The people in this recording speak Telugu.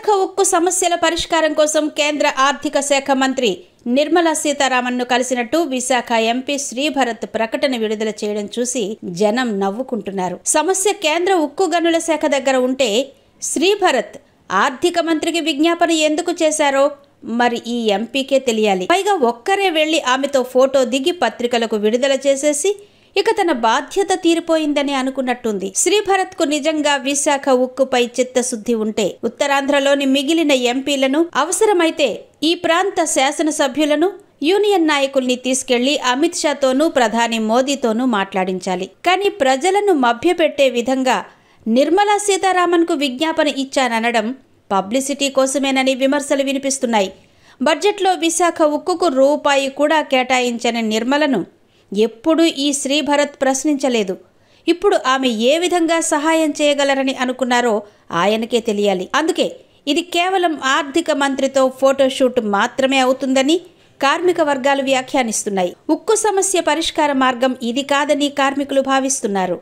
విశాఖ ఉక్కు సమస్యల పరిష్కారం కోసం కేంద్ర ఆర్థిక శాఖ మంత్రి నిర్మలా సీతారామన్ను కలిసినట్టు విశాఖ ఎంపీ శ్రీభరత్ ప్రకటన విడుదల చేయడం చూసి జనం నవ్వుకుంటున్నారు. సమస్య కేంద్ర ఉక్కు గనుల శాఖ దగ్గర ఉంటే శ్రీభరత్ ఆర్థిక మంత్రికి విజ్ఞాపన ఎందుకు చేశారో మరి ఈ ఎంపీకే తెలియాలి. పైగా ఒక్కరే వెళ్లి ఆమెతో ఫోటో దిగి పత్రికలకు విడుదల చేసేసి ఇక తన బాధ్యత తీరిపోయిందని అనుకున్నట్టుంది. శ్రీభరత్ కు నిజంగా విశాఖ ఉక్కుపై చిత్తశుద్ధి ఉంటే ఉత్తరాంధ్రలోని మిగిలిన ఎంపీలను, అవసరమైతే ఈ ప్రాంత శాసనసభ్యులను, యూనియన్ నాయకుల్ని తీసుకెళ్లి అమిత్ షాతోనూ ప్రధాని మోదీతోనూ మాట్లాడించాలి. కానీ ప్రజలను మభ్యపెట్టే విధంగా నిర్మలా సీతారామన్ కు విజ్ఞాపన ఇచ్చాననడం పబ్లిసిటీ కోసమేనని విమర్శలు వినిపిస్తున్నాయి. బడ్జెట్లో విశాఖ ఉక్కుకు రూపాయి కూడా కేటాయించని నిర్మలను ఎప్పుడూ ఈ శ్రీభరత్ ప్రశ్నించలేదు. ఇప్పుడు ఆమె ఏ విధంగా సహాయం చేయగలరని అనుకున్నారో ఆయనకే తెలియాలి. అందుకే ఇది కేవలం ఆర్థిక మంత్రితో ఫోటోషూట్ మాత్రమే అవుతుందని కార్మిక వర్గాలు వ్యాఖ్యానిస్తున్నాయి. ఉక్కు సమస్య పరిష్కార మార్గం ఇది కాదని కార్మికులు భావిస్తున్నారు.